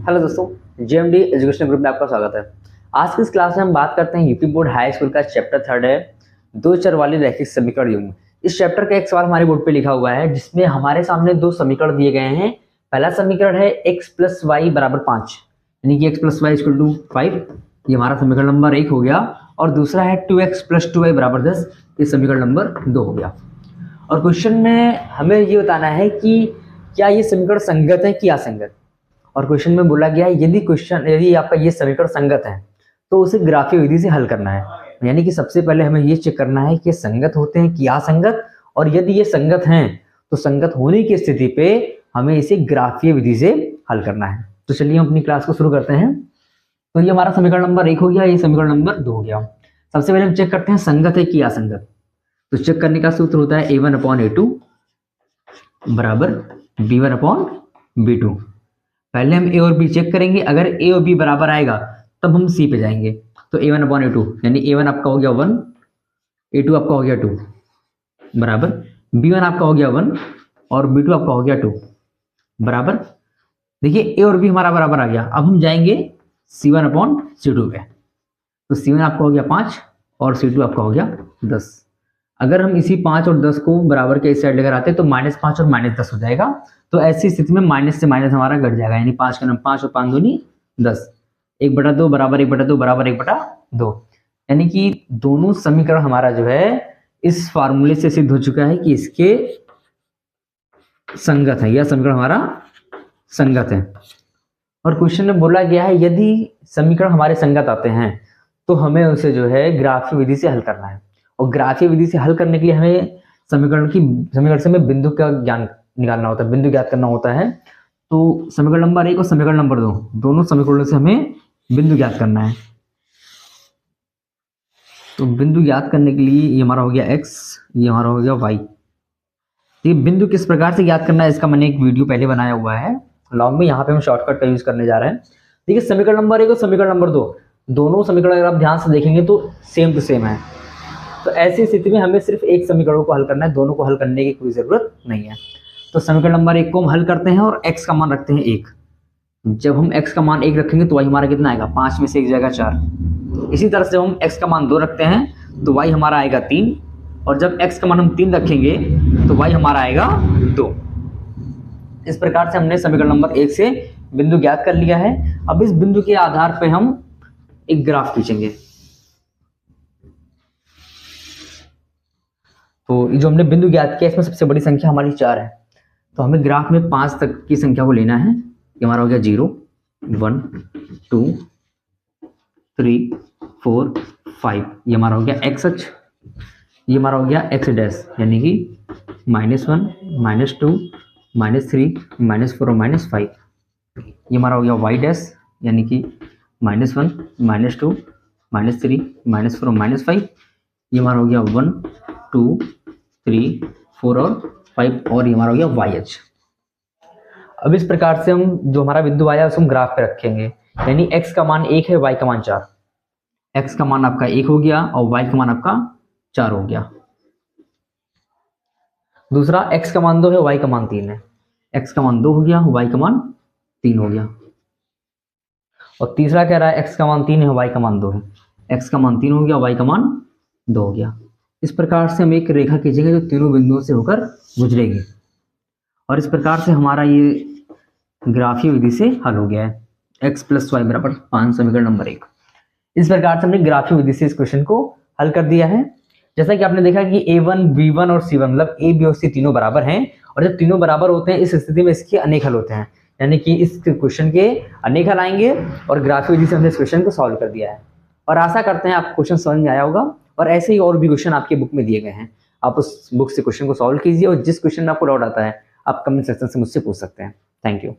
Hello दोस्तों, JMD education group में आपका स्वागत है। आज की इस क्लास में हम बात करते हैं यूपी बोर्ड हाई स्कूल का चैप्टर 3 है दो चर वाली रैखिक समीकरण युग्म। इस चैप्टर का एक सवाल हमारे बोर्ड पे लिखा हुआ है जिसमें हमारे सामने दो समीकरण दिए गए हैं। पहला समीकरण है x + y = 5, यानी कि x + y = 5, ये हमारा समीकरण नंबर 1 हो गया। और दूसरा है 2x + 2y = 10, ये समीकरण नंबर 2 हो गया। और क्वेश्चन में हमें ये बताना है कि क्या ये समीकरण संगत है कि असंगत। और क्वेश्चन में बोला गया है यदि आपका ये समीकरण संगत है तो उसे ग्राफीय विधि से हल करना है। यानी कि सबसे पहले हमें ये चेक करना है कि ये संगत होते हैं कि असंगत, और यदि ये संगत हैं तो संगत होने की स्थिति पे हमें इसे ग्राफीय विधि से हल करना है। तो चलिए हम अपनी क्लास को शुरू करते हैं। तो ये हमारा समीकरण नंबर 1 हो गया, ये समीकरण नंबर 2 हो गया। सबसे पहले हम चेक करते हैं संगत है कि असंगत। तो चेक करने का सूत्र होता है a1/a2 = b1/b2। पहले हम ए और बी चेक करेंगे, अगर ए और बी बराबर आएगा तब हम सी पे जाएंगे। तो a1/a2 यानी a1 आपका हो गया 1, a2 आपका हो गया 2 बराबर b1 आपका हो गया 1 और b2 आपका हो गया 2 बराबर। देखिए ए और बी हमारा बराबर आ गया। अब हम जाएंगे c1/c2 पे। तो c1 आपका हो गया 5 और c2 आपका हो गया 10। अगर हम इसी 5 और 10 को बराबर के इस साइड लेकर आते हैं तो -5 और -10 हो जाएगा। तो ऐसी स्थिति में माइनस से माइनस हमारा घट जाएगा, यानी 5 का नंबर 5 और 5 दूनी 10, 1/2 बराबर 1/2 बराबर 1/2। यानी कि दोनों समीकरण हमारा जो है इस फार्मूले से सिद्ध हो चुका है कि इसके संगत है, यह समीकरण हमारा संगत है। और क्वेश्चन में बोला गया है यदि समीकरण हमारे संगत आते हैं तो हमें उसे जो है ग्राफीय विधि से हल करना है। और ग्राफीय विधि से हल करने के लिए हमें समीकरण से हमें बिंदु का ज्ञान निकालना होता है, बिंदु ज्ञात करना होता है। तो समीकरण नंबर 1 और समीकरण नंबर 2 दोनों समीकरणों से हमें बिंदु ज्ञात करना है। तो बिंदु ज्ञात करने के लिए ये हमारा हो गया x, ये हमारा हो गया y। ये बिंदु किस प्रकार से ज्ञात करना है इसका मैंने एक वीडियो पहले बनाया हुआ है लॉन्ग में, यहाँ पे हम शॉर्टकट का यूज करने जा रहे हैं। देखिए समीकरण नंबर 1 और समीकरण नंबर 2 दोनों समीकरण अगर आप ध्यान से देखेंगे तो सेम टू सेम है। तो ऐसी स्थिति में हमें सिर्फ एक समीकरण को हल करना है, दोनों को हल करने की कोई जरूरत नहीं है। तो समीकरण नंबर 1 को हम हल करते हैं और x का मान रखते हैं 1। जब हम x का मान 1 रखेंगे तो y हमारा कितना आएगा, 5 में से 1 जाएगा 4। इसी तरह से जब हम x का मान 2 रखते हैं तो y हमारा आएगा 3, और जब x का मान हम 3 रखेंगे तो y हमारा आएगा 2। इस प्रकार से हमने समीकरण नंबर 1 से बिंदु ज्ञात कर लिया है। अब इस बिंदु के आधार पर हम एक ग्राफ खींचेंगे। तो जो हमने बिंदु ज्ञात किया इसमें सबसे बड़ी संख्या हमारी 4 है। तो हमें ग्राफ में 5 तक की संख्या को लेना है। ये हमारा हो गया 0, 1, 2, 3, 4, 5। ये हमारा हो गया x अक्ष, ये हमारा हो गया x डैश, यानी कि -1, -2, -3, -4 और -5। ये हमारा हो गया y डैश, यानी कि -1, -2, -3, -4 और -5। ये हमारा हो गया 1, 2, 3, 4 और 5, और ये हमारा हो गया y अक्ष। अब इस प्रकार से हम जो हमारा बिंदु आया उसको हम ग्राफ पे रखेंगे, यानी x का मान 1 है, y का मान 4। x का मान आपका 1 हो गया और y का मान आपका 4 हो गया। दूसरा x का मान 2 है, y का मान 3 है। x का मान 2 हो गया, y का मान 3 हो गया। और तीसरा कह रहा है x का मान 3 है, y का मान 2 है। x का मान 3 हो गया, y का मान 2 हो गया। इस प्रकार से हम एक रेखा खींचेंगे जो तीनों बिंदुओं से होकर गुजरेगी, और इस प्रकार से हमारा ये ग्राफीय विधि से हल हो गया है। x + y = 5 समीकरण नंबर 1। इस प्रकार से हमने ग्राफीय विधि से इस क्वेश्चन को हल कर दिया है। जैसा कि आपने देखा कि a1, b1 और c1 मतलब a, b और c तीनों बराबर हैं, और जब तीनों बराबर होते हैं इस स्थिति में इसके अनेक हल होते हैं, यानी कि इस क्वेश्चन के अनेक हल आएंगे। और ग्राफीय विधि से हमने इस क्वेश्चन को सॉल्व कर दिया है। और आशा करते हैं आपको क्वेश्चन समझ में आया होगा। और ऐसे ही और भी क्वेश्चन आपके बुक में दिए गए हैं, आप उस बुक से क्वेश्चन को सॉल्व कीजिए, और जिस क्वेश्चन में आपको डाउट आता है आप कमेंट सेक्शन से मुझसे पूछ सकते हैं। Thank you.